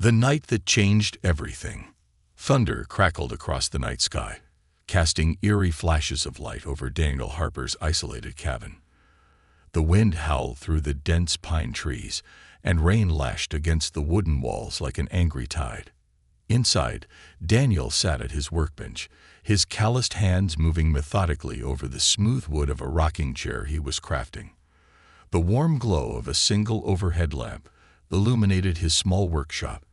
The night that changed everything. Thunder crackled across the night sky, casting eerie flashes of light over Daniel Harper's isolated cabin. The wind howled through the dense pine trees, and rain lashed against the wooden walls like an angry tide. Inside, Daniel sat at his workbench, his calloused hands moving methodically over the smooth wood of a rocking chair he was crafting. The warm glow of a single overhead lamp illuminated his small workshop,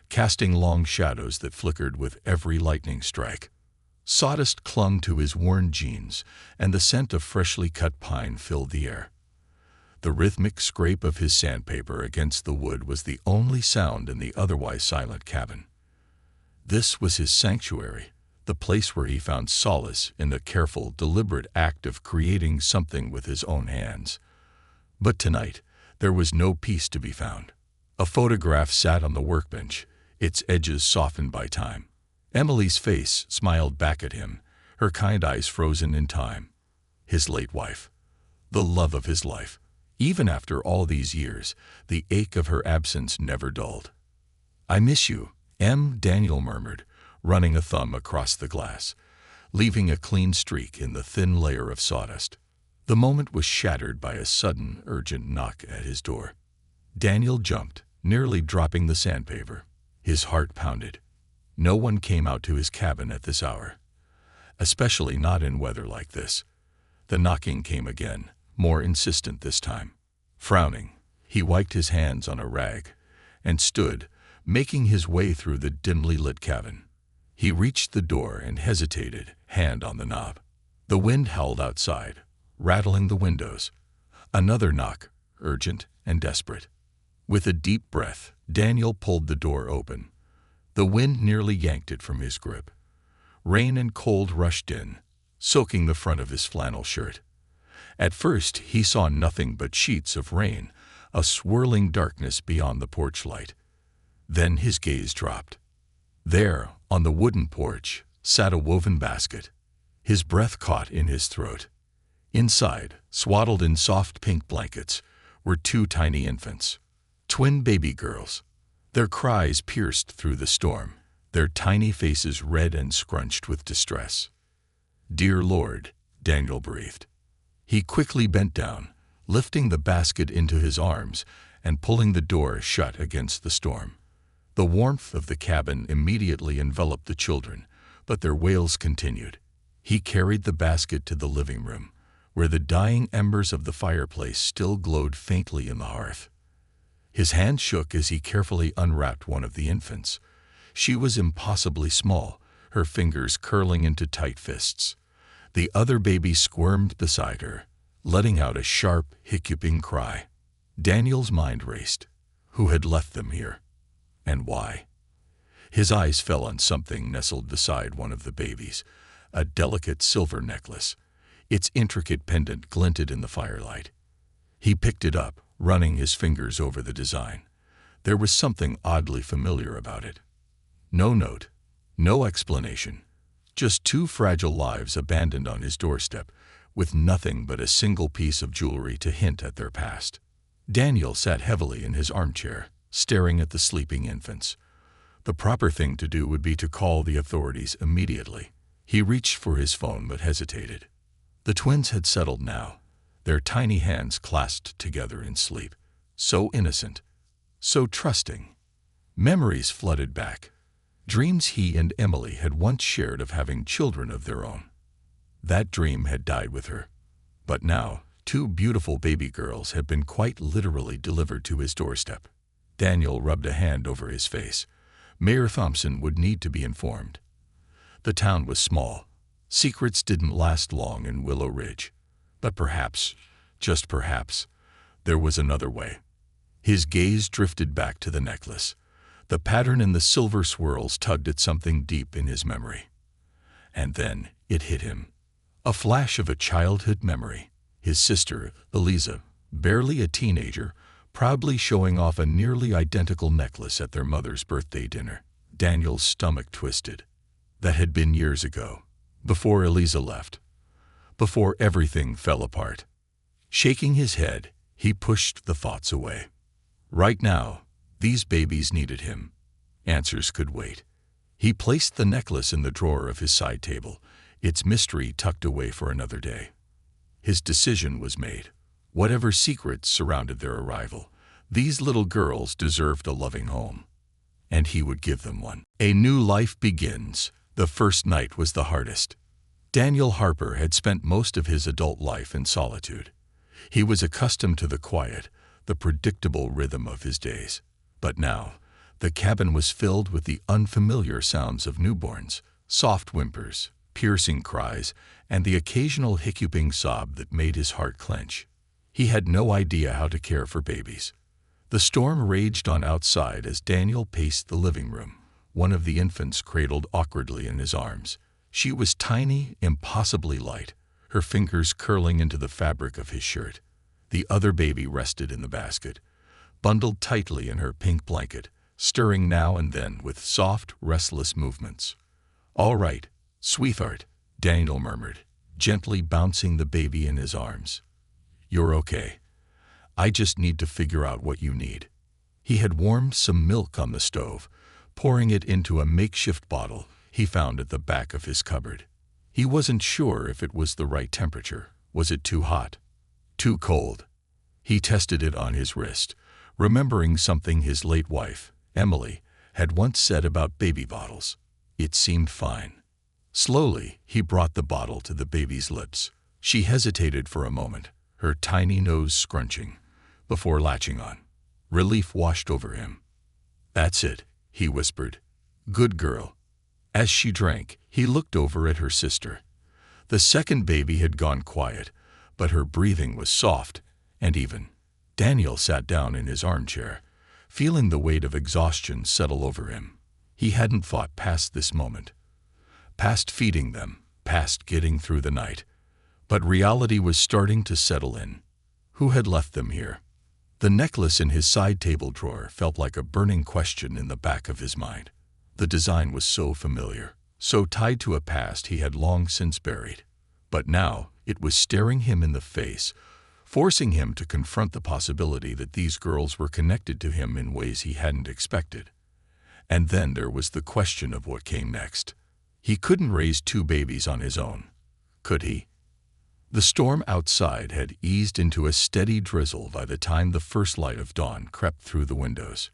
casting long shadows that flickered with every lightning strike. Sawdust clung to his worn jeans, and the scent of freshly cut pine filled the air. The rhythmic scrape of his sandpaper against the wood was the only sound in the otherwise silent cabin. This was his sanctuary, the place where he found solace in the careful, deliberate act of creating something with his own hands. But tonight, there was no peace to be found. A photograph sat on the workbench, its edges softened by time. Emily's face smiled back at him, her kind eyes frozen in time. His late wife, the love of his life. Even after all these years, the ache of her absence never dulled. "I miss you," Daniel murmured, running a thumb across the glass, leaving a clean streak in the thin layer of sawdust. The moment was shattered by a sudden, urgent knock at his door. Daniel jumped, nearly dropping the sandpaper. His heart pounded. No one came out to his cabin at this hour, especially not in weather like this. The knocking came again, more insistent this time. Frowning, he wiped his hands on a rag and stood, making his way through the dimly lit cabin. He reached the door and hesitated, hand on the knob. The wind howled outside, rattling the windows. Another knock, urgent and desperate. With a deep breath, Daniel pulled the door open. The wind nearly yanked it from his grip. Rain and cold rushed in, soaking the front of his flannel shirt. At first, he saw nothing but sheets of rain, a swirling darkness beyond the porch light. Then his gaze dropped. There, on the wooden porch, sat a woven basket. His breath caught in his throat. Inside, swaddled in soft pink blankets, were two tiny infants. Twin baby girls. Their cries pierced through the storm, their tiny faces red and scrunched with distress. "Dear Lord," Daniel breathed. He quickly bent down, lifting the basket into his arms and pulling the door shut against the storm. The warmth of the cabin immediately enveloped the children, but their wails continued. He carried the basket to the living room, where the dying embers of the fireplace still glowed faintly in the hearth. His hand shook as he carefully unwrapped one of the infants. She was impossibly small, her fingers curling into tight fists. The other baby squirmed beside her, letting out a sharp, hiccuping cry. Daniel's mind raced. Who had left them here? And why? His eyes fell on something nestled beside one of the babies, a delicate silver necklace. Its intricate pendant glinted in the firelight. He picked it up, running his fingers over the design. There was something oddly familiar about it. No note, no explanation, just two fragile lives abandoned on his doorstep, with nothing but a single piece of jewelry to hint at their past. Daniel sat heavily in his armchair, staring at the sleeping infants. The proper thing to do would be to call the authorities immediately. He reached for his phone but hesitated. The twins had settled now, their tiny hands clasped together in sleep. So innocent, so trusting. Memories flooded back. Dreams he and Emily had once shared of having children of their own. That dream had died with her. But now, two beautiful baby girls had been quite literally delivered to his doorstep. Daniel rubbed a hand over his face. Mayor Thompson would need to be informed. The town was small. Secrets didn't last long in Willow Ridge. But perhaps, just perhaps, there was another way. His gaze drifted back to the necklace. The pattern in the silver swirls tugged at something deep in his memory. And then it hit him. A flash of a childhood memory. His sister, Eliza, barely a teenager, proudly showing off a nearly identical necklace at their mother's birthday dinner. Daniel's stomach twisted. That had been years ago, before Eliza left, before everything fell apart. Shaking his head, he pushed the thoughts away. Right now, these babies needed him. Answers could wait. He placed the necklace in the drawer of his side table, its mystery tucked away for another day. His decision was made. Whatever secrets surrounded their arrival, these little girls deserved a loving home. And he would give them one. A new life begins. The first night was the hardest. Daniel Harper had spent most of his adult life in solitude. He was accustomed to the quiet, the predictable rhythm of his days. But now, the cabin was filled with the unfamiliar sounds of newborns, soft whimpers, piercing cries, and the occasional hiccuping sob that made his heart clench. He had no idea how to care for babies. The storm raged on outside as Daniel paced the living room, one of the infants cradled awkwardly in his arms. She was tiny, impossibly light, her fingers curling into the fabric of his shirt. The other baby rested in the basket, bundled tightly in her pink blanket, stirring now and then with soft, restless movements. "All right, sweetheart," Daniel murmured, gently bouncing the baby in his arms. "You're okay. I just need to figure out what you need." He had warmed some milk on the stove, pouring it into a makeshift bottle he found at the back of his cupboard. He wasn't sure if it was the right temperature. Was it too hot? Too cold? He tested it on his wrist, remembering something his late wife, Emily, had once said about baby bottles. It seemed fine. Slowly, he brought the bottle to the baby's lips. She hesitated for a moment, her tiny nose scrunching, before latching on. Relief washed over him. "That's it," he whispered. "Good girl." As she drank, he looked over at her sister. The second baby had gone quiet, but her breathing was soft and even. Daniel sat down in his armchair, feeling the weight of exhaustion settle over him. He hadn't thought past this moment, past feeding them, past getting through the night. But reality was starting to settle in. Who had left them here? The necklace in his side table drawer felt like a burning question in the back of his mind. The design was so familiar, so tied to a past he had long since buried. But now it was staring him in the face, forcing him to confront the possibility that these girls were connected to him in ways he hadn't expected. And then there was the question of what came next. He couldn't raise two babies on his own, could he? The storm outside had eased into a steady drizzle by the time the first light of dawn crept through the windows.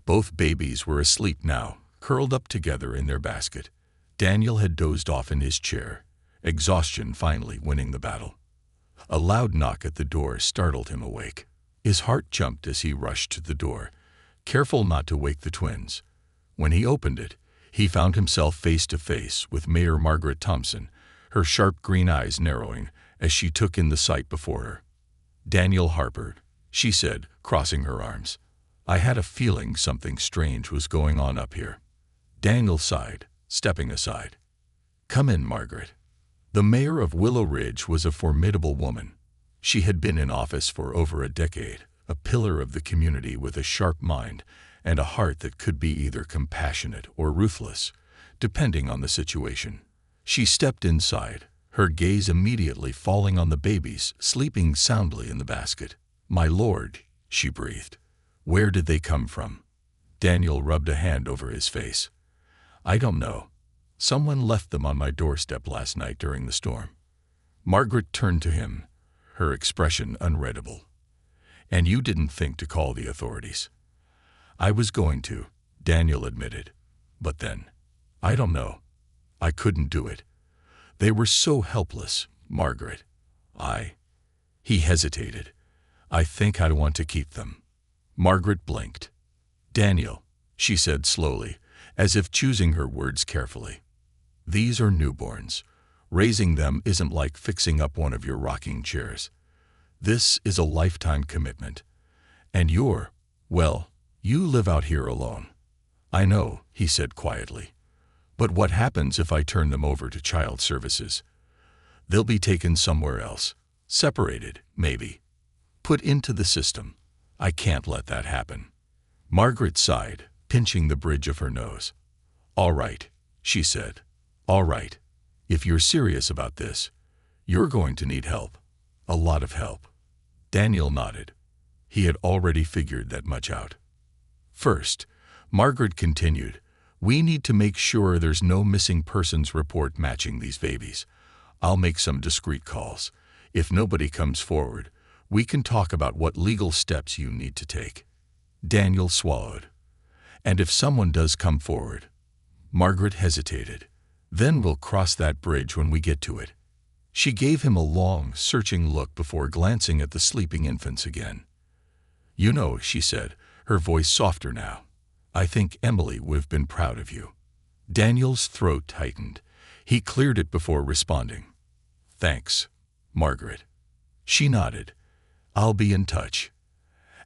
Both babies were asleep now, curled up together in their basket. Daniel had dozed off in his chair, exhaustion finally winning the battle. A loud knock at the door startled him awake. His heart jumped as he rushed to the door, careful not to wake the twins. When he opened it, he found himself face to face with Mayor Margaret Thompson, her sharp green eyes narrowing as she took in the sight before her. "Daniel Harper," she said, crossing her arms. "I had a feeling something strange was going on up here." Daniel sighed, stepping aside. "Come in, Margaret." The mayor of Willow Ridge was a formidable woman. She had been in office for over a decade, a pillar of the community with a sharp mind and a heart that could be either compassionate or ruthless, depending on the situation. She stepped inside, her gaze immediately falling on the babies sleeping soundly in the basket. "My lord," she breathed. "Where did they come from?" Daniel rubbed a hand over his face. "I don't know. Someone left them on my doorstep last night during the storm." Margaret turned to him, her expression unreadable. "And you didn't think to call the authorities?" "I was going to," Daniel admitted. "But then, I don't know. I couldn't do it. They were so helpless, Margaret. He hesitated. "I think I'd want to keep them." Margaret blinked. "Daniel," she said slowly, as if choosing her words carefully. "These are newborns. Raising them isn't like fixing up one of your rocking chairs. This is a lifetime commitment. And you live out here alone." "I know," he said quietly. "But what happens if I turn them over to child services?" "They'll be taken somewhere else. Separated, maybe. Put into the system. I can't let that happen." Margaret sighed, pinching the bridge of her nose. "All right," she said. "All right. If you're serious about this, you're going to need help. A lot of help." Daniel nodded. He had already figured that much out. First, Margaret continued, "We need to make sure there's no missing persons report matching these babies. I'll make some discreet calls. If nobody comes forward, we can talk about what legal steps you need to take." Daniel swallowed. "And if someone does come forward?" Margaret hesitated. "Then we'll cross that bridge when we get to it." She gave him a long, searching look before glancing at the sleeping infants again. "You know," she said, her voice softer now, "I think Emily would have been proud of you." Daniel's throat tightened. He cleared it before responding. "Thanks, Margaret." She nodded. "I'll be in touch."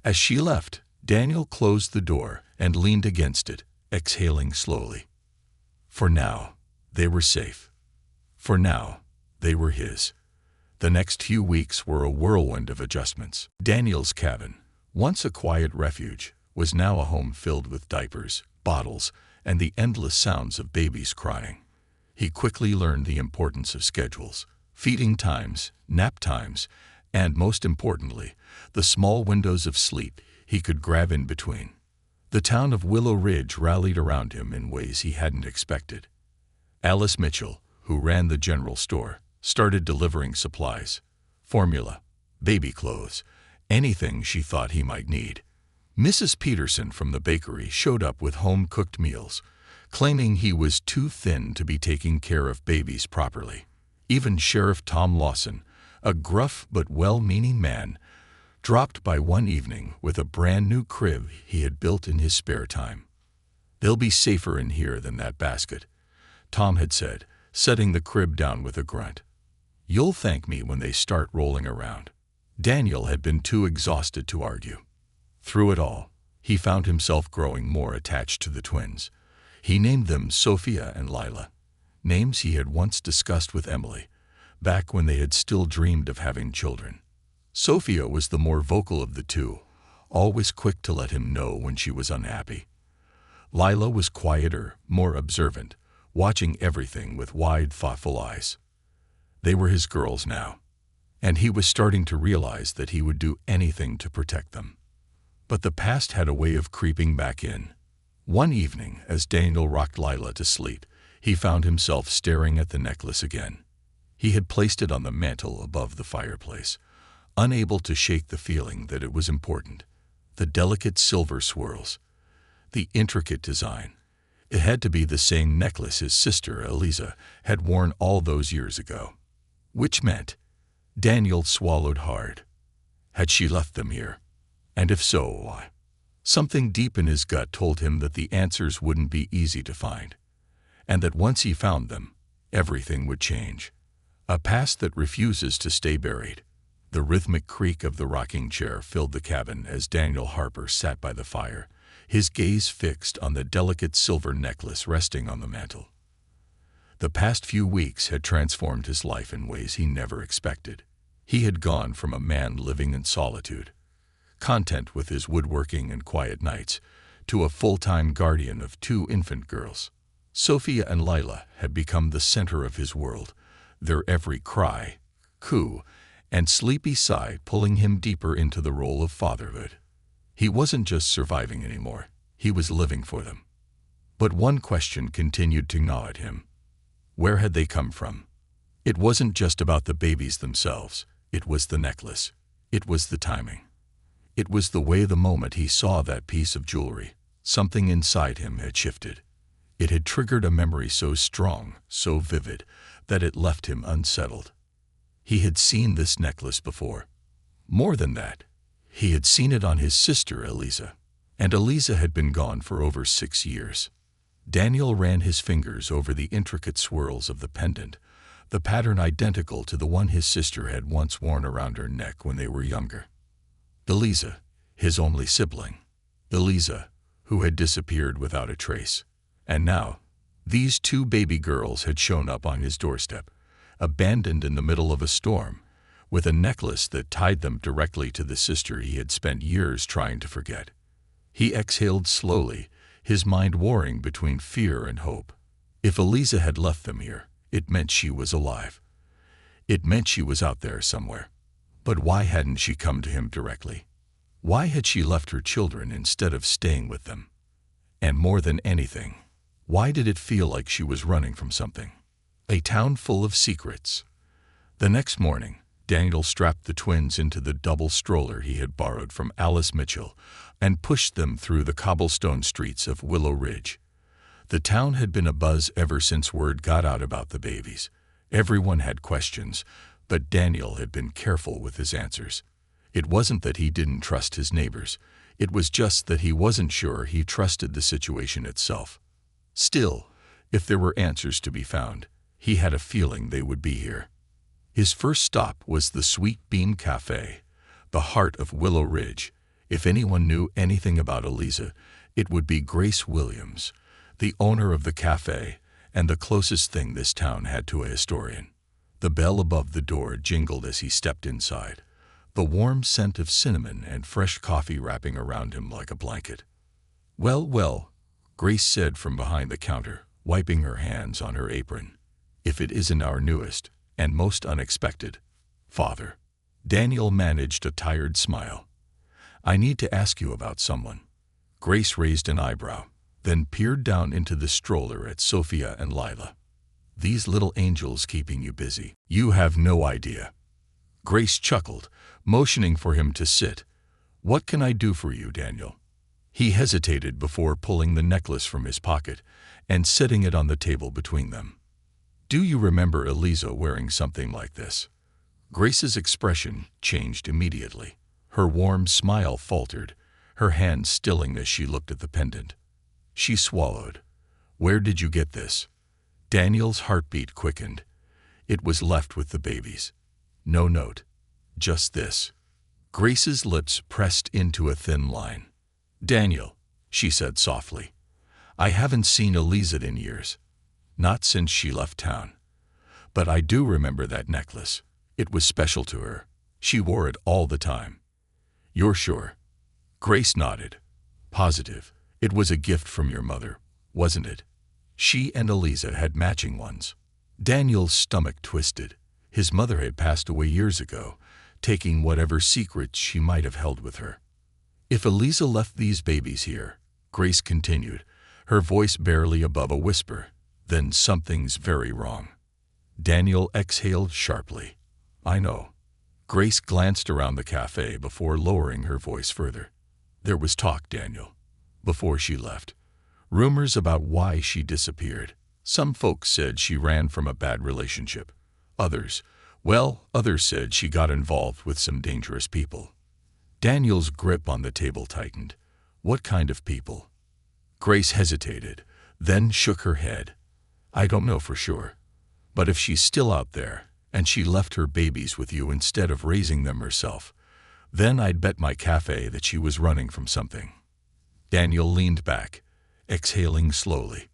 As she left, Daniel closed the door and leaned against it, exhaling slowly. For now, they were safe. For now, they were his. The next few weeks were a whirlwind of adjustments. Daniel's cabin, once a quiet refuge, was now a home filled with diapers, bottles, and the endless sounds of babies crying. He quickly learned the importance of schedules, feeding times, nap times, and, most importantly, the small windows of sleep he could grab in between. The town of Willow Ridge rallied around him in ways he hadn't expected. Alice Mitchell, who ran the general store, started delivering supplies, formula, baby clothes, anything she thought he might need. Mrs. Peterson from the bakery showed up with home-cooked meals, claiming he was too thin to be taking care of babies properly. Even Sheriff Tom Lawson, a gruff but well-meaning man, dropped by one evening with a brand-new crib he had built in his spare time. "They'll be safer in here than that basket," Tom had said, setting the crib down with a grunt. "You'll thank me when they start rolling around." Daniel had been too exhausted to argue. Through it all, he found himself growing more attached to the twins. He named them Sophia and Lila, names he had once discussed with Emily, back when they had still dreamed of having children. Sophia was the more vocal of the two, always quick to let him know when she was unhappy. Lila was quieter, more observant, watching everything with wide, thoughtful eyes. They were his girls now, and he was starting to realize that he would do anything to protect them. But the past had a way of creeping back in. One evening, as Daniel rocked Lila to sleep, he found himself staring at the necklace again. He had placed it on the mantel above the fireplace, unable to shake the feeling that it was important. The delicate silver swirls, the intricate design. It had to be the same necklace his sister, Eliza, had worn all those years ago. Which meant, Daniel swallowed hard. Had she left them here? And if so, why? Something deep in his gut told him that the answers wouldn't be easy to find, and that once he found them, everything would change. A past that refuses to stay buried. The rhythmic creak of the rocking chair filled the cabin as Daniel Harper sat by the fire, his gaze fixed on the delicate silver necklace resting on the mantel. The past few weeks had transformed his life in ways he never expected. He had gone from a man living in solitude, content with his woodworking and quiet nights, to a full-time guardian of 2 infant girls. Sophia and Lila had become the center of his world, their every cry, coo, and sleepy sigh pulling him deeper into the role of fatherhood. He wasn't just surviving anymore, he was living for them. But one question continued to gnaw at him. Where had they come from? It wasn't just about the babies themselves, it was the necklace. It was the timing. It was the way the moment he saw that piece of jewelry, something inside him had shifted. It had triggered a memory so strong, so vivid, that it left him unsettled. He had seen this necklace before. More than that, he had seen it on his sister, Eliza. And Eliza had been gone for over 6 years. Daniel ran his fingers over the intricate swirls of the pendant, the pattern identical to the one his sister had once worn around her neck when they were younger. Eliza, his only sibling. Eliza, who had disappeared without a trace. And now, these 2 baby girls had shown up on his doorstep, abandoned in the middle of a storm, with a necklace that tied them directly to the sister he had spent years trying to forget. He exhaled slowly, his mind warring between fear and hope. If Eliza had left them here, it meant she was alive. It meant she was out there somewhere. But why hadn't she come to him directly? Why had she left her children instead of staying with them? And more than anything, why did it feel like she was running from something? A town full of secrets. The next morning, Daniel strapped the twins into the double stroller he had borrowed from Alice Mitchell and pushed them through the cobblestone streets of Willow Ridge. The town had been abuzz ever since word got out about the babies. Everyone had questions, but Daniel had been careful with his answers. It wasn't that he didn't trust his neighbors. It was just that he wasn't sure he trusted the situation itself. Still, if there were answers to be found, he had a feeling they would be here. His first stop was the Sweet Bean Cafe, the heart of Willow Ridge. If anyone knew anything about Eliza, it would be Grace Williams, the owner of the cafe, and the closest thing this town had to a historian. The bell above the door jingled as he stepped inside, the warm scent of cinnamon and fresh coffee wrapping around him like a blanket. "Well, well," Grace said from behind the counter, wiping her hands on her apron. "If it isn't our newest and most unexpected father." Daniel managed a tired smile. "I need to ask you about someone." Grace raised an eyebrow, then peered down into the stroller at Sophia and Lila. "These little angels keeping you busy. You have no idea." Grace chuckled, motioning for him to sit. "What can I do for you, Daniel?" He hesitated before pulling the necklace from his pocket and setting it on the table between them. "Do you remember Eliza wearing something like this?" Grace's expression changed immediately. Her warm smile faltered, her hand stilling as she looked at the pendant. She swallowed. "Where did you get this?" Daniel's heartbeat quickened. It was left with the babies. No note. Just this. Grace's lips pressed into a thin line. "Daniel," she said softly, "I haven't seen Eliza in years. Not since she left town. But I do remember that necklace. It was special to her. She wore it all the time." "You're sure?" Grace nodded. "Positive. It was a gift from your mother, wasn't it?" She and Eliza had matching ones. Daniel's stomach twisted. His mother had passed away years ago, taking whatever secrets she might have held with her. "If Eliza left these babies here," Grace continued, her voice barely above a whisper, "then something's very wrong." Daniel exhaled sharply. "I know." Grace glanced around the cafe before lowering her voice further. "There was talk, Daniel, before she left. Rumors about why she disappeared. Some folks said she ran from a bad relationship. Others said she got involved with some dangerous people." Daniel's grip on the table tightened. "What kind of people?" Grace hesitated, then shook her head. "I don't know for sure. But if she's still out there, and she left her babies with you instead of raising them herself, then I'd bet my cafe that she was running from something." Daniel leaned back, exhaling slowly.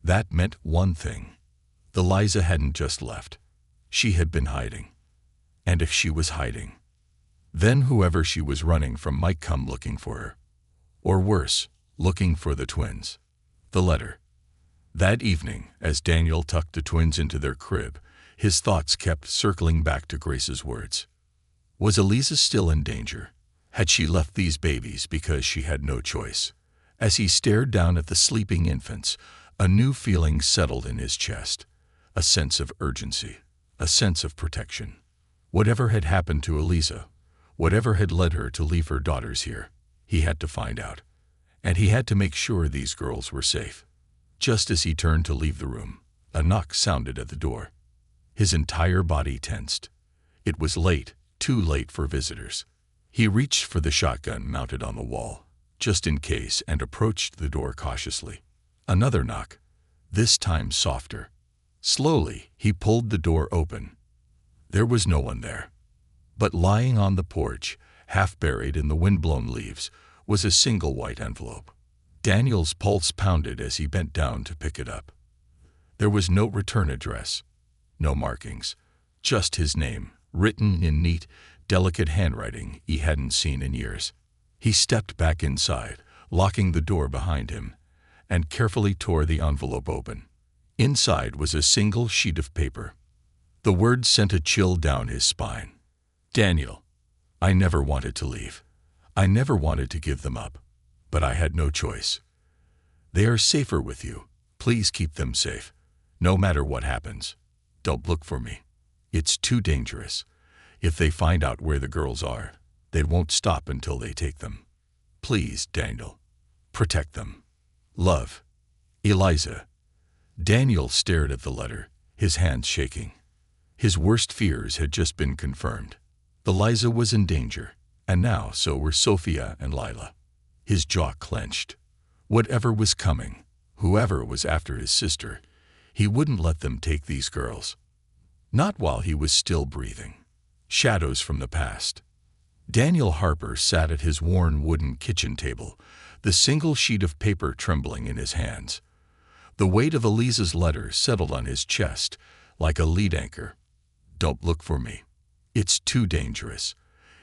That meant one thing. Eliza hadn't just left. She had been hiding. And if she was hiding, then whoever she was running from might come looking for her. Or worse, looking for the twins. The letter. That evening, as Daniel tucked the twins into their crib, his thoughts kept circling back to Grace's words. Was Eliza still in danger? Had she left these babies because she had no choice? As he stared down at the sleeping infants, a new feeling settled in his chest. A sense of urgency. A sense of protection. Whatever had happened to Eliza, whatever had led her to leave her daughters here, he had to find out. And he had to make sure these girls were safe. Just as he turned to leave the room, a knock sounded at the door. His entire body tensed. It was late, too late for visitors. He reached for the shotgun mounted on the wall, just in case, and approached the door cautiously. Another knock, this time softer. Slowly, he pulled the door open. There was no one there. But lying on the porch, half buried in the wind-blown leaves, was a single white envelope. Daniel's pulse pounded as he bent down to pick it up. There was no return address, no markings, just his name, written in neat, delicate handwriting he hadn't seen in years. He stepped back inside, locking the door behind him, and carefully tore the envelope open. Inside was a single sheet of paper. The words sent a chill down his spine. "Daniel, I never wanted to leave. I never wanted to give them up. But I had no choice. They are safer with you. Please keep them safe. No matter what happens. Don't look for me. It's too dangerous. If they find out where the girls are, they won't stop until they take them. Please, Daniel. Protect them. Love. Eliza. Daniel stared at the letter, his hands shaking. His worst fears had just been confirmed. Eliza was in danger, and now so were Sophia and Lila. His jaw clenched. Whatever was coming, whoever was after his sister, he wouldn't let them take these girls. Not while he was still breathing. Shadows from the past. Daniel Harper sat at his worn wooden kitchen table, the single sheet of paper trembling in his hands. The weight of Eliza's letter settled on his chest like a lead anchor. Don't look for me. It's too dangerous.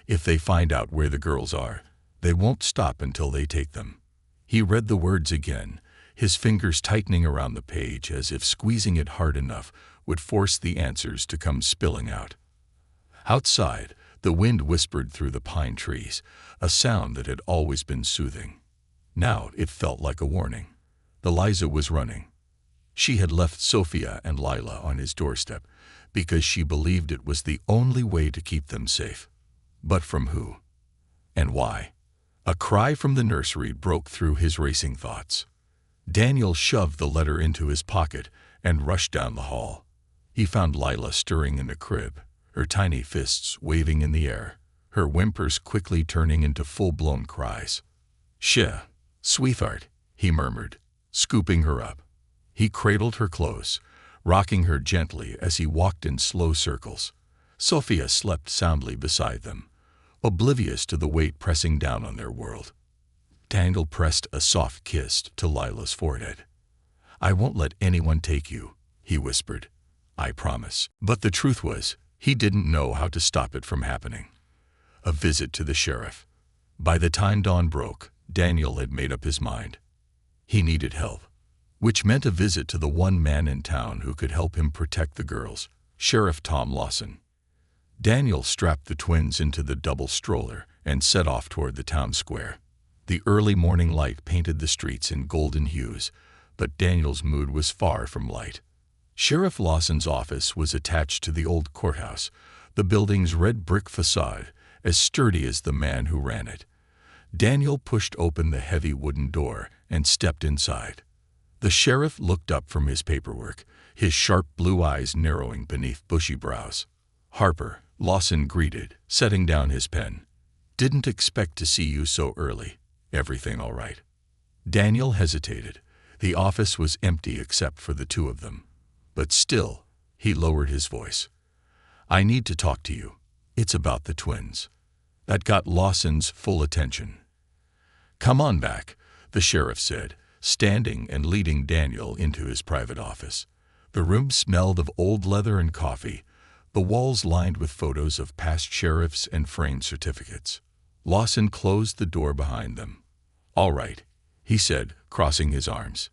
If they find out where the girls are, they won't stop until they take them. He read the words again, his fingers tightening around the page as if squeezing it hard enough would force the answers to come spilling out. Outside, the wind whispered through the pine trees, a sound that had always been soothing. Now it felt like a warning. Eliza was running. She had left Sophia and Lila on his doorstep because she believed it was the only way to keep them safe. But from who? And why? A cry from the nursery broke through his racing thoughts. Daniel shoved the letter into his pocket and rushed down the hall. He found Lila stirring in the crib, her tiny fists waving in the air, her whimpers quickly turning into full-blown cries. "Sheh, sweetheart," he murmured, scooping her up. He cradled her close, rocking her gently as he walked in slow circles. Sophia slept soundly beside them, oblivious to the weight pressing down on their world. Daniel pressed a soft kiss to Lila's forehead. "I won't let anyone take you," he whispered. "I promise." But the truth was, he didn't know how to stop it from happening. A visit to the sheriff. By the time dawn broke, Daniel had made up his mind. He needed help, which meant a visit to the one man in town who could help him protect the girls, Sheriff Tom Lawson. Daniel strapped the twins into the double stroller and set off toward the town square. The early morning light painted the streets in golden hues, but Daniel's mood was far from light. Sheriff Lawson's office was attached to the old courthouse, the building's red brick facade as sturdy as the man who ran it. Daniel pushed open the heavy wooden door and stepped inside. The sheriff looked up from his paperwork, his sharp blue eyes narrowing beneath bushy brows. "Harper," Lawson greeted, setting down his pen. "Didn't expect to see you so early. Everything all right?" Daniel hesitated. The office was empty except for the two of them. But still, he lowered his voice. "I need to talk to you. It's about the twins." That got Lawson's full attention. "Come on back," the sheriff said, standing and leading Daniel into his private office. The room smelled of old leather and coffee, the walls lined with photos of past sheriffs and framed certificates. Lawson closed the door behind them. "All right," he said, crossing his arms.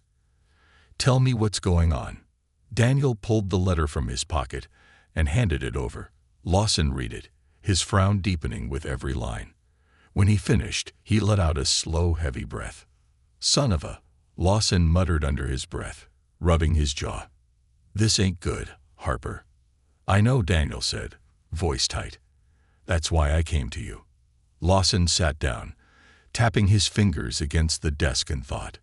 "Tell me what's going on." Daniel pulled the letter from his pocket and handed it over. Lawson read it, his frown deepening with every line. When he finished, he let out a slow, heavy breath. "Son of a," Lawson muttered under his breath, rubbing his jaw. "This ain't good, Harper." "I know," Daniel said, voice tight. "That's why I came to you." Lawson sat down, tapping his fingers against the desk and thought.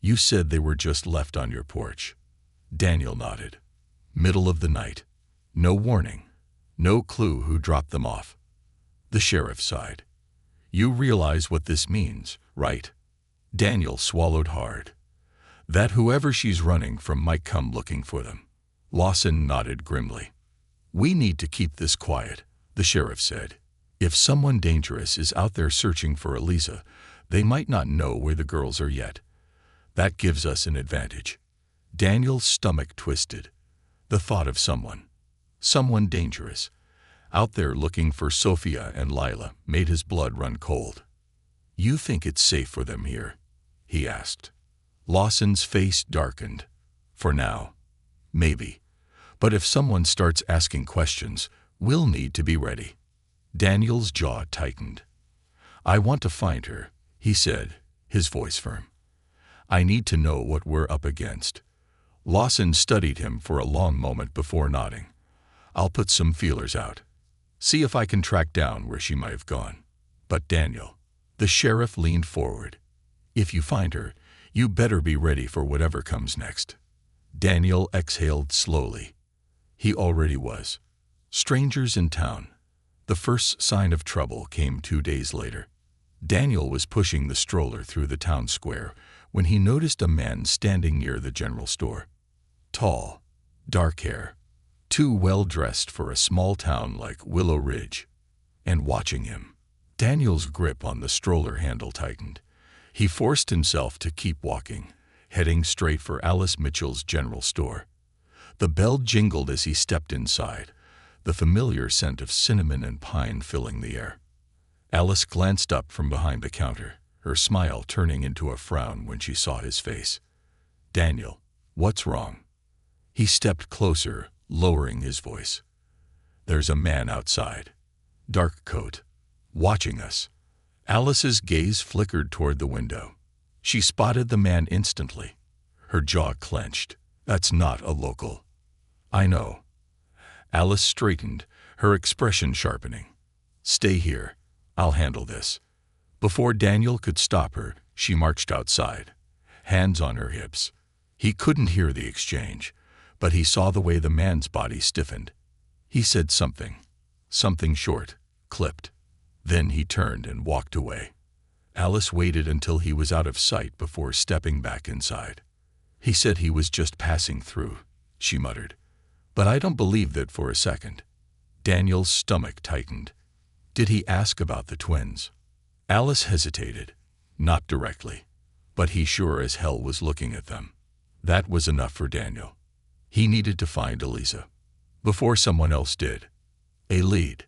"You said they were just left on your porch." Daniel nodded. "Middle of the night. No warning. No clue who dropped them off." The sheriff sighed. "You realize what this means, right?" Daniel swallowed hard. "That whoever she's running from might come looking for them." Lawson nodded grimly. "We need to keep this quiet," the sheriff said. "If someone dangerous is out there searching for Eliza, they might not know where the girls are yet. That gives us an advantage." Daniel's stomach twisted. The thought of someone dangerous, out there looking for Sophia and Lila made his blood run cold. "You think it's safe for them here?" he asked. Lawson's face darkened. "For now. Maybe. But if someone starts asking questions, we'll need to be ready." Daniel's jaw tightened. "I want to find her," he said, his voice firm. I need to know what we're up against." Lawson studied him for a long moment before nodding. "I'll put some feelers out. See if I can track down where she might have gone. But Daniel," the sheriff leaned forward, "if you find her, you better be ready for whatever comes next." Daniel exhaled slowly. He already was. Strangers in town. The first sign of trouble came 2 days later. Daniel was pushing the stroller through the town square when he noticed a man standing near the general store. Tall, dark hair, too well-dressed for a small town like Willow Ridge. And watching him, Daniel's grip on the stroller handle tightened. He forced himself to keep walking, heading straight for Alice Mitchell's general store. The bell jingled as he stepped inside, the familiar scent of cinnamon and pine filling the air. Alice glanced up from behind the counter, her smile turning into a frown when she saw his face. "Daniel, what's wrong?" He stepped closer, lowering his voice. "There's a man outside. Dark coat. Watching us." Alice's gaze flickered toward the window. She spotted the man instantly. Her jaw clenched. "That's not a local." "I know." Alice straightened, her expression sharpening. "Stay here. I'll handle this." Before Daniel could stop her, she marched outside, hands on her hips. He couldn't hear the exchange, but he saw the way the man's body stiffened. He said something short, clipped. Then he turned and walked away. Alice waited until he was out of sight before stepping back inside. "He said he was just passing through," she muttered. "But I don't believe that for a second." Daniel's stomach tightened. "Did he ask about the twins?" Alice hesitated. Not directly, but he sure as hell was looking at them. That was enough for Daniel. He needed to find Eliza before someone else did. A lead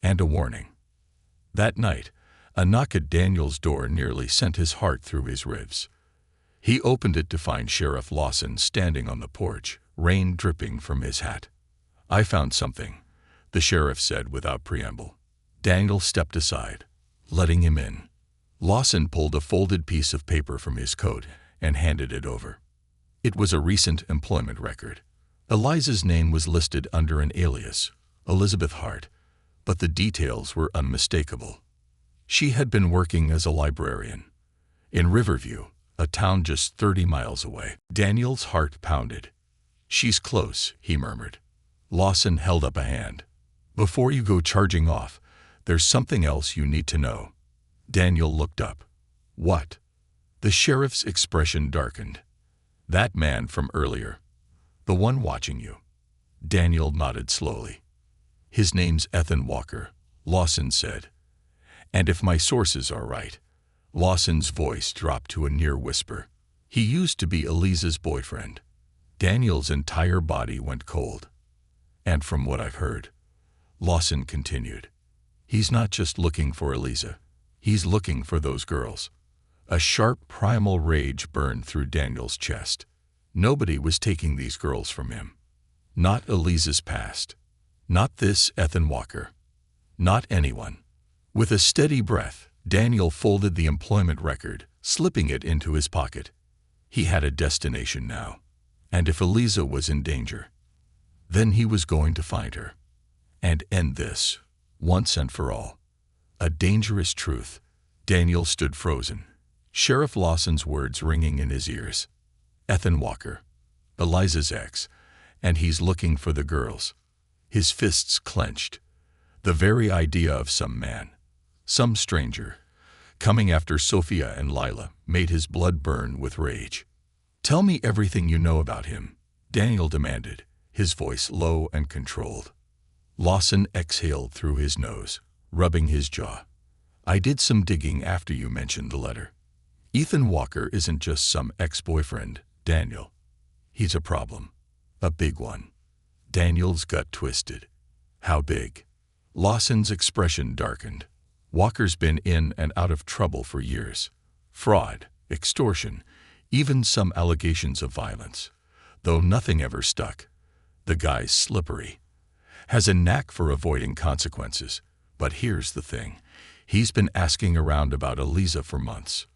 and a warning. That night, a knock at Daniel's door nearly sent his heart through his ribs. He opened it to find Sheriff Lawson standing on the porch, rain dripping from his hat. "I found something," the sheriff said without preamble. Daniel stepped aside, letting him in. Lawson pulled a folded piece of paper from his coat and handed it over. It was a recent employment record. Eliza's name was listed under an alias, Elizabeth Hart, but the details were unmistakable. She had been working as a librarian in Riverview, a town just 30 miles away. Daniel's heart pounded. "She's close," he murmured. Lawson held up a hand. "Before you go charging off, there's something else you need to know." Daniel looked up. "What?" The sheriff's expression darkened. "That man from earlier. The one watching you." Daniel nodded slowly. "His name's Ethan Walker," Lawson said. "And if my sources are right," Lawson's voice dropped to a near whisper, "he used to be Eliza's boyfriend." Daniel's entire body went cold. "And from what I've heard," Lawson continued, "he's not just looking for Eliza. He's looking for those girls." A sharp primal rage burned through Daniel's chest. Nobody was taking these girls from him. Not Eliza's past. Not this Ethan Walker. Not anyone. With a steady breath, Daniel folded the employment record, slipping it into his pocket. He had a destination now. And if Eliza was in danger, then he was going to find her and end this, once and for all. A dangerous truth. Daniel stood frozen, Sheriff Lawson's words ringing in his ears. Ethan Walker, Eliza's ex, and he's looking for the girls. His fists clenched. The very idea of some man, some stranger, coming after Sophia and Lila made his blood burn with rage. "Tell me everything you know about him," Daniel demanded, his voice low and controlled. Lawson exhaled through his nose, rubbing his jaw. "I did some digging after you mentioned the letter. Ethan Walker isn't just some ex-boyfriend, Daniel. He's a problem. A big one." Daniel's gut twisted. "How big?" Lawson's expression darkened. "Walker's been in and out of trouble for years. Fraud, extortion, even some allegations of violence. Though nothing ever stuck. The guy's slippery. Has a knack for avoiding consequences. But here's the thing. He's been asking around about Eliza for months.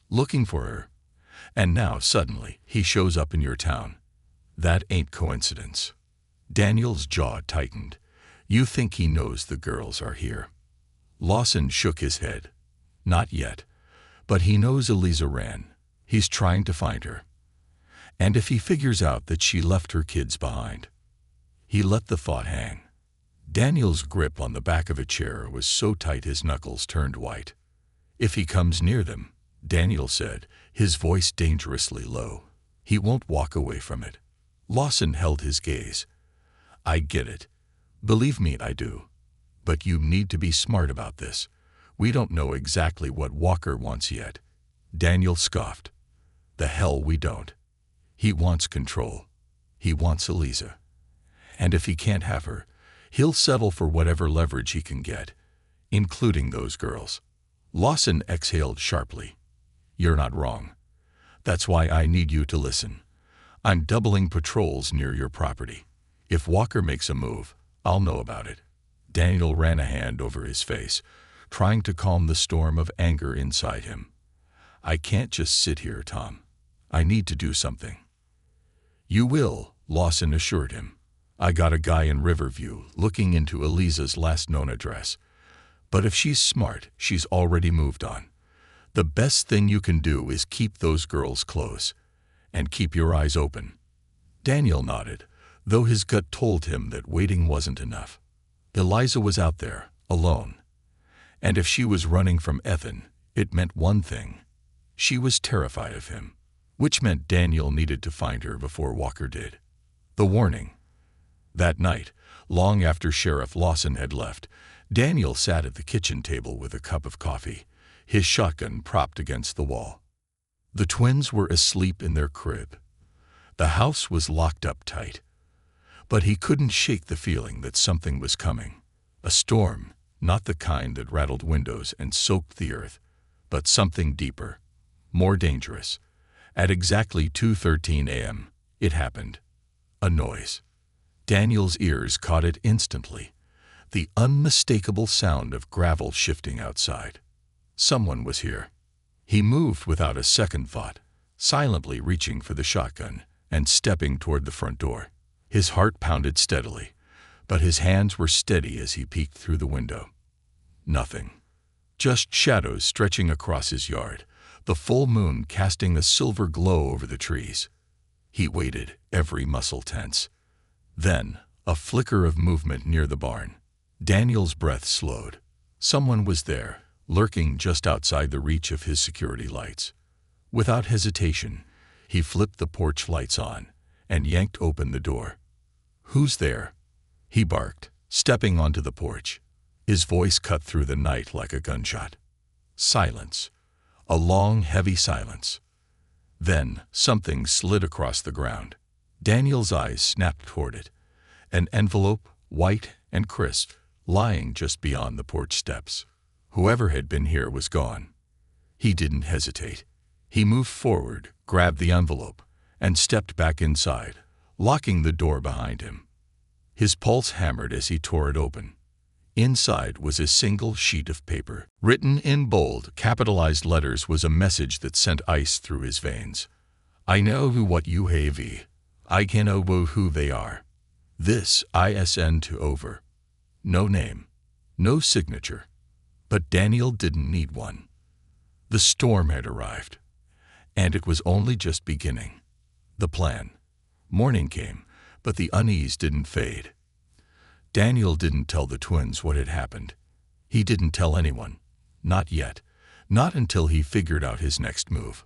Looking for her. And now, suddenly, he shows up in your town. That ain't coincidence. Daniel's jaw tightened. You think he knows the girls are here? Lawson shook his head. Not yet. But he knows Eliza ran. He's trying to find her. And if he figures out that she left her kids behind. He let the thought hang. Daniel's grip on the back of a chair was so tight his knuckles turned white. If he comes near them, Daniel said, his voice dangerously low, he won't walk away from it. Lawson held his gaze. I get it. Believe me, I do. But you need to be smart about this. We don't know exactly what Walker wants yet. Daniel scoffed. The hell we don't. He wants control. He wants Eliza. And if he can't have her, he'll settle for whatever leverage he can get, including those girls. Lawson exhaled sharply. You're not wrong. That's why I need you to listen. I'm doubling patrols near your property. If Walker makes a move, I'll know about it. Daniel ran a hand over his face, trying to calm the storm of anger inside him. I can't just sit here, Tom. I need to do something. You will, Lawson assured him. I got a guy in Riverview looking into Eliza's last known address. But if she's smart, she's already moved on. The best thing you can do is keep those girls close. And keep your eyes open. Daniel nodded, though his gut told him that waiting wasn't enough. Eliza was out there, alone. And if she was running from Ethan, it meant one thing. She was terrified of him, which meant Daniel needed to find her before Walker did. The warning. That night, long after Sheriff Lawson had left, Daniel sat at the kitchen table with a cup of coffee, his shotgun propped against the wall. The twins were asleep in their crib. The house was locked up tight. But he couldn't shake the feeling that something was coming. A storm, not the kind that rattled windows and soaked the earth, but something deeper, more dangerous. At exactly 2:13 a.m., it happened. A noise. Daniel's ears caught it instantly. The unmistakable sound of gravel shifting outside. Someone was here. He moved without a second thought, silently reaching for the shotgun and stepping toward the front door. His heart pounded steadily, but his hands were steady as he peeked through the window. Nothing. Just shadows stretching across his yard, the full moon casting a silver glow over the trees. He waited, every muscle tense. Then, a flicker of movement near the barn. Daniel's breath slowed. Someone was there, lurking just outside the reach of his security lights. Without hesitation, he flipped the porch lights on and yanked open the door. Who's there? He barked, stepping onto the porch. His voice cut through the night like a gunshot. Silence. A long, heavy silence. Then, something slid across the ground. Daniel's eyes snapped toward it. An envelope, white and crisp, lying just beyond the porch steps. Whoever had been here was gone. He didn't hesitate. He moved forward, grabbed the envelope, and stepped back inside, locking the door behind him. His pulse hammered as he tore it open. Inside was a single sheet of paper. Written in bold, capitalized letters was a message that sent ice through his veins. I know what you have. I can know who they are. This ISN to over. No name. No signature. But Daniel didn't need one. The storm had arrived. And it was only just beginning. The plan. Morning came, but the unease didn't fade. Daniel didn't tell the twins what had happened. He didn't tell anyone. Not yet. Not until he figured out his next move.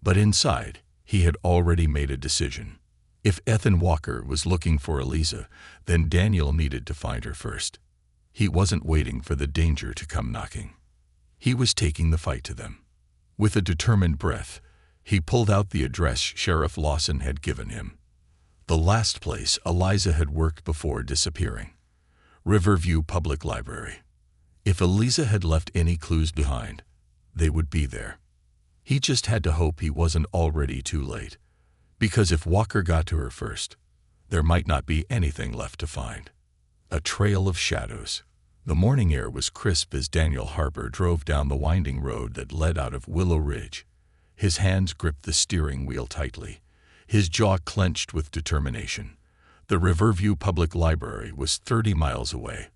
But inside, he had already made a decision. If Ethan Walker was looking for Eliza, then Daniel needed to find her first. He wasn't waiting for the danger to come knocking. He was taking the fight to them. With a determined breath, he pulled out the address Sheriff Lawson had given him. The last place Eliza had worked before disappearing. Riverview Public Library. If Eliza had left any clues behind, they would be there. He just had to hope he wasn't already too late. Because if Walker got to her first, there might not be anything left to find. A trail of shadows. The morning air was crisp as Daniel Harper drove down the winding road that led out of Willow Ridge. His hands gripped the steering wheel tightly, his jaw clenched with determination. The Riverview Public Library was 30 miles away,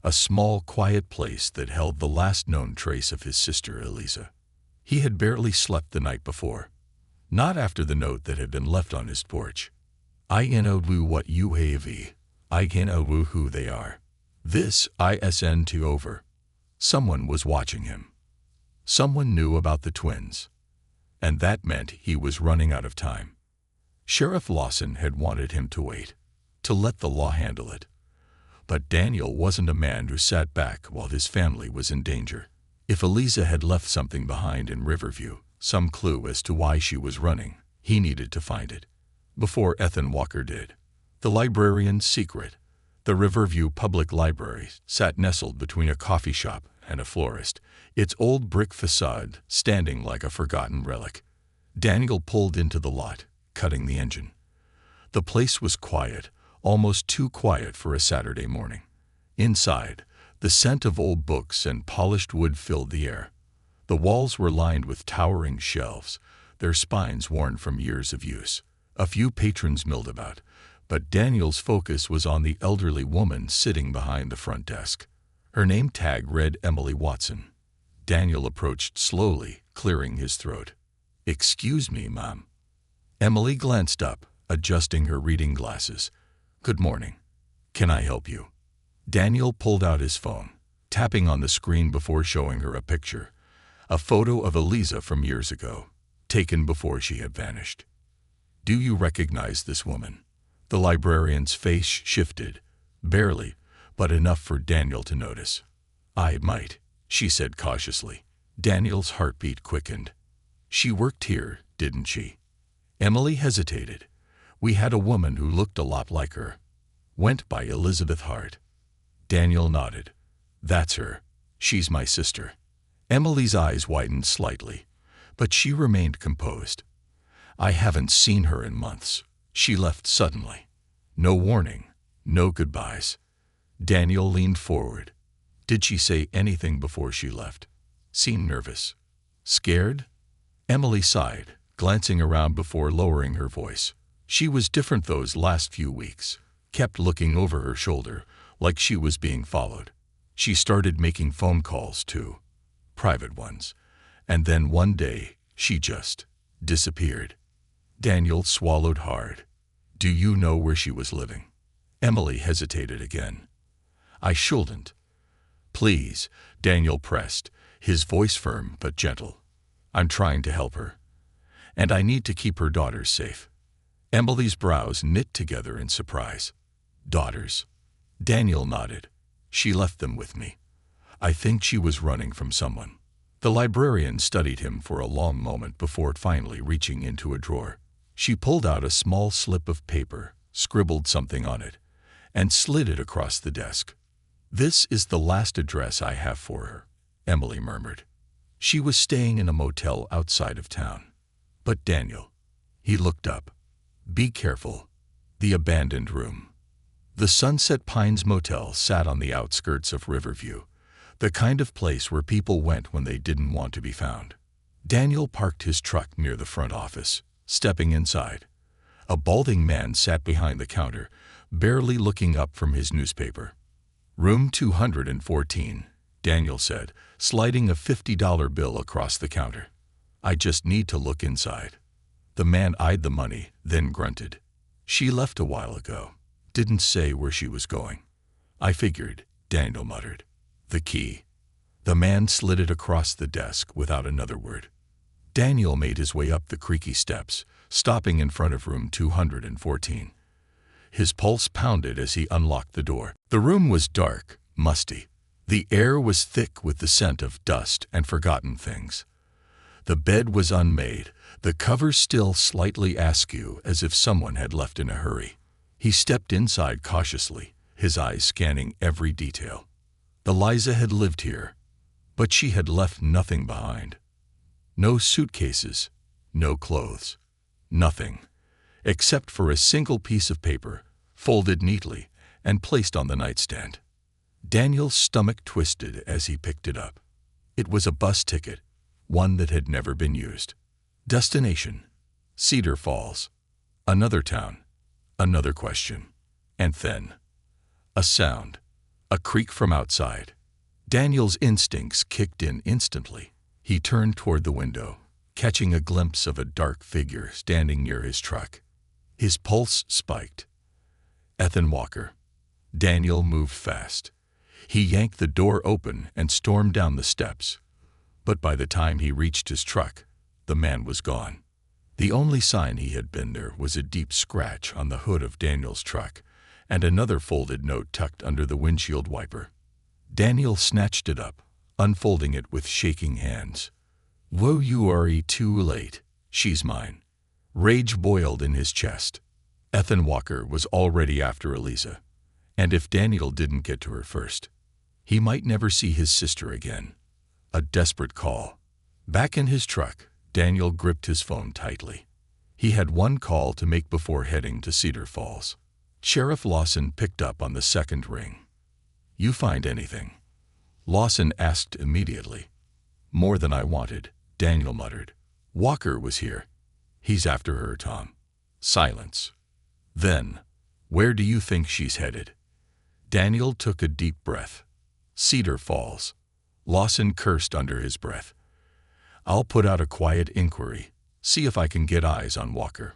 a small, quiet place that held the last known trace of his sister Eliza. He had barely slept the night before, not after the note that had been left on his porch. I know what you have. I know who they are. This isn't over. Someone was watching him. Someone knew about the twins. And that meant he was running out of time. Sheriff Lawson had wanted him to wait, to let the law handle it. But Daniel wasn't a man who sat back while his family was in danger. If Eliza had left something behind in Riverview, some clue as to why she was running, he needed to find it. Before Ethan Walker did. The librarian's secret. The Riverview Public Library sat nestled between a coffee shop and a florist, its old brick facade standing like a forgotten relic. Daniel pulled into the lot, cutting the engine. The place was quiet, almost too quiet for a Saturday morning. Inside, the scent of old books and polished wood filled the air. The walls were lined with towering shelves, their spines worn from years of use. A few patrons milled about, but Daniel's focus was on the elderly woman sitting behind the front desk. Her name tag read Emily Watson. Daniel approached slowly, clearing his throat. "Excuse me, Mom." Emily glanced up, adjusting her reading glasses. "Good morning. Can I help you?" Daniel pulled out his phone, tapping on the screen before showing her a picture. A photo of Eliza from years ago, taken before she had vanished. "Do you recognize this woman?" The librarian's face shifted, barely, but enough for Daniel to notice. "I might," she said cautiously. Daniel's heartbeat quickened. "She worked here, didn't she?" Emily hesitated. "We had a woman who looked a lot like her. Went by Elizabeth Hart." Daniel nodded. "That's her. She's my sister." Emily's eyes widened slightly, but she remained composed. "I haven't seen her in months. She left suddenly. No warning, no goodbyes." Daniel leaned forward. "Did she say anything before she left? Seemed nervous? Scared?" Emily sighed, glancing around before lowering her voice. She was different those last few weeks, kept looking over her shoulder, like she was being followed. She started making phone calls too, private ones, and then one day she just disappeared. Daniel swallowed hard. "Do you know where she was living?" Emily hesitated again. "I shouldn't." "Please," Daniel pressed, his voice firm but gentle. "I'm trying to help her. And I need to keep her daughters safe." Emily's brows knit together in surprise. "Daughters?" Daniel nodded. "She left them with me. I think she was running from someone." The librarian studied him for a long moment before finally reaching into a drawer. She pulled out a small slip of paper, scribbled something on it, and slid it across the desk. "This is the last address I have for her," Emily murmured. "She was staying in a motel outside of town." "But Daniel," he looked up, "be careful. The abandoned room." The Sunset Pines Motel sat on the outskirts of Riverview, the kind of place where people went when they didn't want to be found. Daniel parked his truck near the front office, stepping inside. A balding man sat behind the counter, barely looking up from his newspaper. "Room 214, Daniel said, sliding a $50 bill across the counter. "I just need to look inside." The man eyed the money, then grunted. "She left a while ago. Didn't say where she was going." "I figured," Daniel muttered. "The key." The man slid it across the desk without another word. Daniel made his way up the creaky steps, stopping in front of room 214. His pulse pounded as he unlocked the door. The room was dark, musty. The air was thick with the scent of dust and forgotten things. The bed was unmade, the covers still slightly askew as if someone had left in a hurry. He stepped inside cautiously, his eyes scanning every detail. Eliza had lived here, but she had left nothing behind. No suitcases, no clothes, nothing, except for a single piece of paper, folded neatly and placed on the nightstand. Daniel's stomach twisted as he picked it up. It was a bus ticket, one that had never been used. Destination: Cedar Falls. Another town. Another question. And then a sound. A creak from outside. Daniel's instincts kicked in instantly. He turned toward the window, catching a glimpse of a dark figure standing near his truck. His pulse spiked. Ethan Walker. Daniel moved fast. He yanked the door open and stormed down the steps. But by the time he reached his truck, the man was gone. The only sign he had been there was a deep scratch on the hood of Daniel's truck and another folded note tucked under the windshield wiper. Daniel snatched it up, unfolding it with shaking hands. "Whoa, you are too late. She's mine." Rage boiled in his chest. Ethan Walker was already after Eliza, and if Daniel didn't get to her first, he might never see his sister again. A desperate call. Back in his truck, Daniel gripped his phone tightly. He had one call to make before heading to Cedar Falls. Sheriff Lawson picked up on the second ring. "You find anything?" Lawson asked immediately. "More than I wanted," Daniel muttered. "Walker was here." "He's after her, Tom." Silence. Then, "Where do you think she's headed?" Daniel took a deep breath. "Cedar Falls." Lawson cursed under his breath. "I'll put out a quiet inquiry, see if I can get eyes on Walker."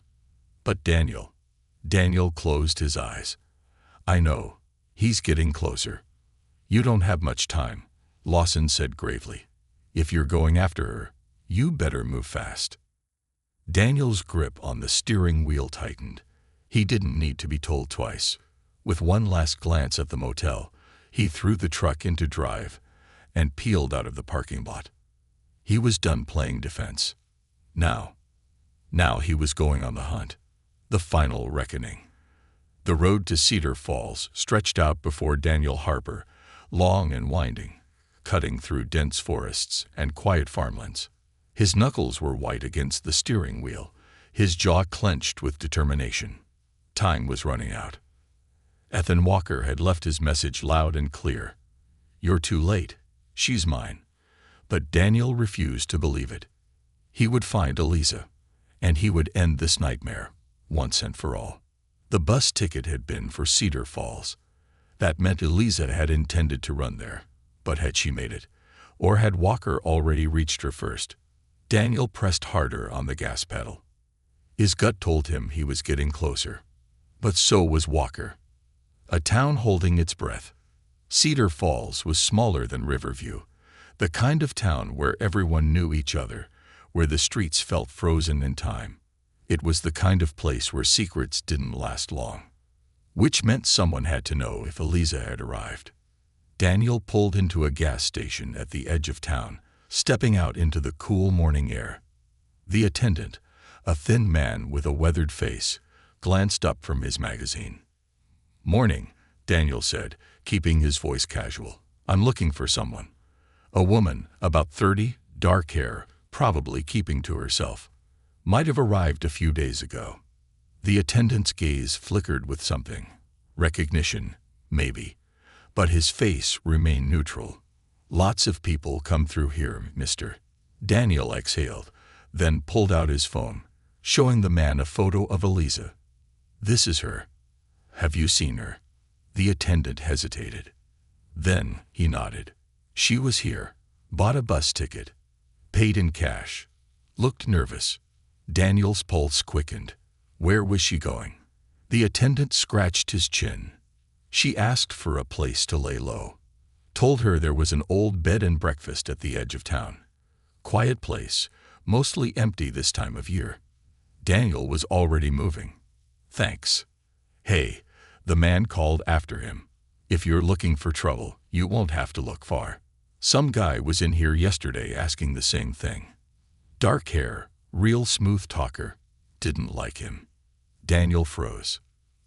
"But Daniel." Daniel closed his eyes. "I know. He's getting closer." "You don't have much time," Lawson said gravely. "If you're going after her, you better move fast." Daniel's grip on the steering wheel tightened. He didn't need to be told twice. With one last glance at the motel, he threw the truck into drive and peeled out of the parking lot. He was done playing defense. Now he was going on the hunt. The final reckoning. The road to Cedar Falls stretched out before Daniel Harper, long and winding, cutting through dense forests and quiet farmlands. His knuckles were white against the steering wheel, his jaw clenched with determination. Time was running out. Ethan Walker had left his message loud and clear. "You're too late. She's mine." But Daniel refused to believe it. He would find Eliza, and he would end this nightmare, once and for all. The bus ticket had been for Cedar Falls. That meant Eliza had intended to run there. But had she made it? Or had Walker already reached her first? Daniel pressed harder on the gas pedal. His gut told him he was getting closer. But so was Walker. A town holding its breath. Cedar Falls was smaller than Riverview, the kind of town where everyone knew each other, where the streets felt frozen in time. It was the kind of place where secrets didn't last long. Which meant someone had to know if Eliza had arrived. Daniel pulled into a gas station at the edge of town, stepping out into the cool morning air. The attendant, a thin man with a weathered face, glanced up from his magazine. "Morning," Daniel said, keeping his voice casual. "I'm looking for someone." A woman, about 30, dark hair, probably keeping to herself. Might have arrived a few days ago. The attendant's gaze flickered with something. Recognition, maybe. But his face remained neutral. "Lots of people come through here, mister." Daniel exhaled, then pulled out his phone, showing the man a photo of Eliza. "This is her. Have you seen her?" The attendant hesitated. Then he nodded. "She was here, bought a bus ticket, paid in cash, looked nervous." Daniel's pulse quickened. Where was she going? The attendant scratched his chin. "She asked for a place to lay low. Told her there was an old bed and breakfast at the edge of town. Quiet place, mostly empty this time of year." Daniel was already moving. "Thanks." "Hey," the man called after him. "If you're looking for trouble, you won't have to look far. Some guy was in here yesterday asking the same thing. Dark hair, real smooth talker. Didn't like him." Daniel froze.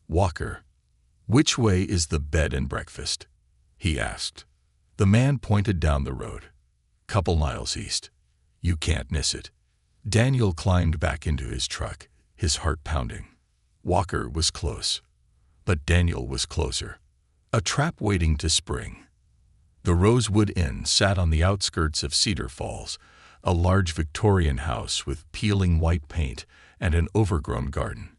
"Walker. Which way is the bed and breakfast?" he asked. The man pointed down the road. "Couple miles east. You can't miss it." Daniel climbed back into his truck, his heart pounding. Walker was close. But Daniel was closer. A trap waiting to spring. The Rosewood Inn sat on the outskirts of Cedar Falls, a large Victorian house with peeling white paint and an overgrown garden.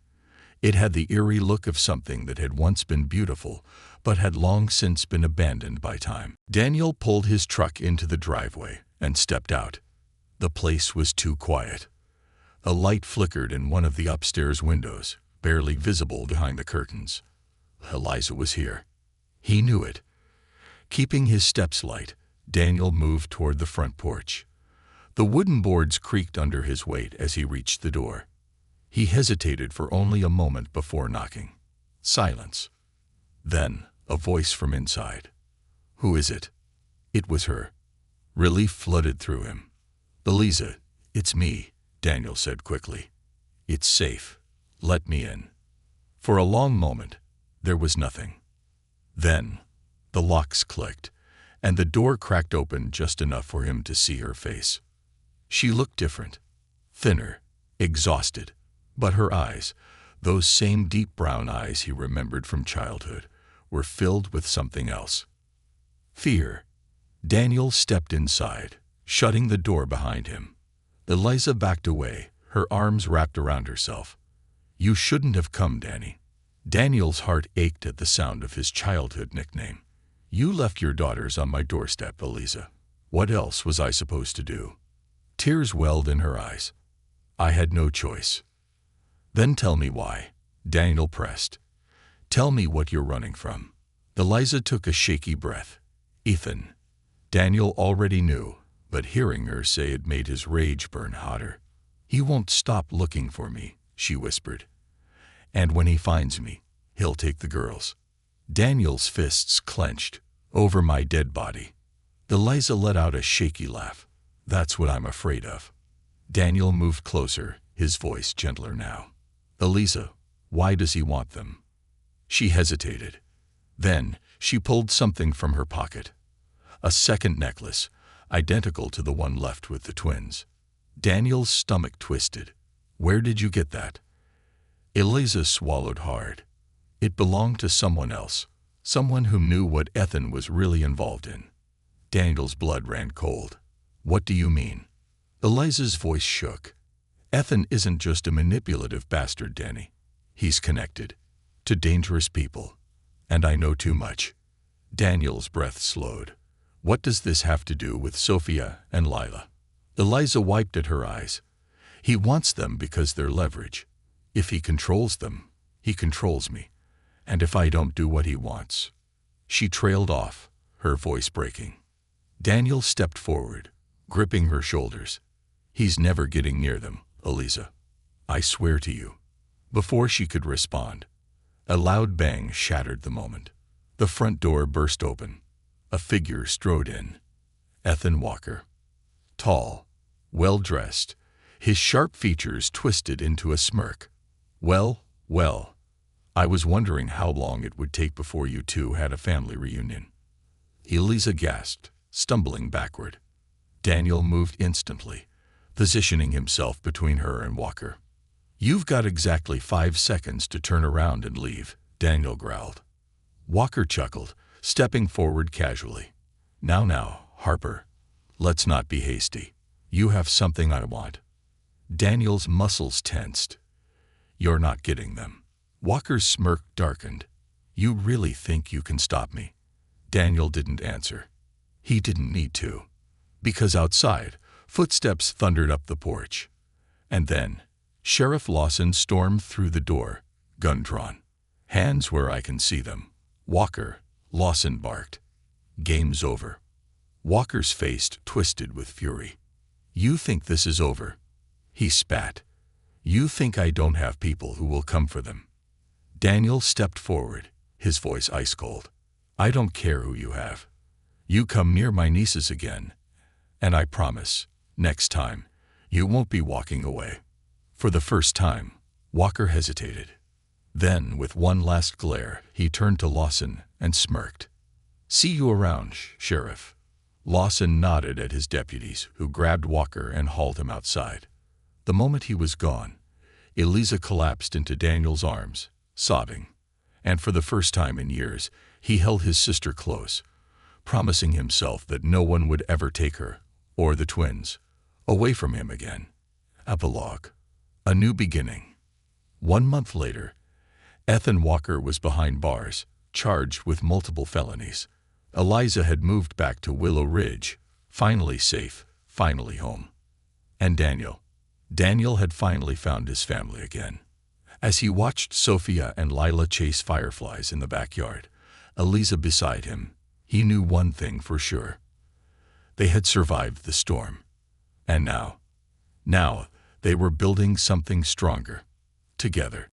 It had the eerie look of something that had once been beautiful, but had long since been abandoned by time. Daniel pulled his truck into the driveway and stepped out. The place was too quiet. A light flickered in one of the upstairs windows, barely visible behind the curtains. Eliza was here. He knew it. Keeping his steps light, Daniel moved toward the front porch. The wooden boards creaked under his weight as he reached the door. He hesitated for only a moment before knocking. Silence. Then, a voice from inside. "Who is it?" It was her. Relief flooded through him. "Eliza, it's me," Daniel said quickly. "It's safe. Let me in." For a long moment, there was nothing. Then, the locks clicked, and the door cracked open just enough for him to see her face. She looked different, thinner, exhausted, but her eyes, those same deep brown eyes he remembered from childhood, were filled with something else. Fear. Daniel stepped inside, shutting the door behind him. Eliza backed away, her arms wrapped around herself. "You shouldn't have come, Danny." Daniel's heart ached at the sound of his childhood nickname. "You left your daughters on my doorstep, Eliza. What else was I supposed to do?" Tears welled in her eyes. "I had no choice." "Then tell me why," Daniel pressed. "Tell me what you're running from." Eliza took a shaky breath. "Ethan." Daniel already knew, but hearing her say it made his rage burn hotter. "He won't stop looking for me," she whispered. "And when he finds me, he'll take the girls." Daniel's fists clenched. "Over my dead body." Eliza let out a shaky laugh. "That's what I'm afraid of." Daniel moved closer, his voice gentler now. "Eliza, why does he want them?" She hesitated. Then she pulled something from her pocket. A second necklace, identical to the one left with the twins. Daniel's stomach twisted. "Where did you get that?" Eliza swallowed hard. It belonged to someone else, someone who knew what Ethan was really involved in. Daniel's blood ran cold. "What do you mean?" Eliza's voice shook. "Ethan isn't just a manipulative bastard, Danny. He's connected to dangerous people. And I know too much." Daniel's breath slowed. "What does this have to do with Sophia and Lila?" Eliza wiped at her eyes. "He wants them because they're leverage. If he controls them, he controls me. And if I don't do what he wants..." She trailed off, her voice breaking. Daniel stepped forward, gripping her shoulders. "He's never getting near them, Eliza. I swear to you." Before she could respond, a loud bang shattered the moment. The front door burst open. A figure strode in. Ethan Walker. Tall, well-dressed, his sharp features twisted into a smirk. Well, I was wondering how long it would take before you two had a family reunion." Eliza gasped, stumbling backward. Daniel moved instantly, positioning himself between her and Walker. "You've got exactly 5 seconds to turn around and leave," Daniel growled. Walker chuckled, stepping forward casually. Now, Harper, let's not be hasty. You have something I want." Daniel's muscles tensed. "You're not getting them." Walker's smirk darkened. "You really think you can stop me?" Daniel didn't answer. He didn't need to. Because outside, footsteps thundered up the porch. And then, Sheriff Lawson stormed through the door, gun drawn. "Hands where I can see them." "Walker," Lawson barked. "Game's over." Walker's face twisted with fury. "You think this is over?" He spat. "You think I don't have people who will come for them?" Daniel stepped forward, his voice ice cold. "I don't care who you have. You come near my nieces again, and I promise, next time, you won't be walking away." For the first time, Walker hesitated. Then, with one last glare, he turned to Lawson and smirked. "See you around, Sheriff." Lawson nodded at his deputies, who grabbed Walker and hauled him outside. The moment he was gone, Eliza collapsed into Daniel's arms, sobbing. And for the first time in years, he held his sister close, promising himself that no one would ever take her, or the twins, Away from him again. Epilogue. A new beginning. 1 month later, Ethan Walker was behind bars, charged with multiple felonies. Eliza had moved back to Willow Ridge, finally safe, finally home. And Daniel had finally found his family again. As he watched Sophia and Lila chase fireflies in the backyard, Eliza beside him, he knew one thing for sure. They had survived the storm. And now they were building something stronger, together.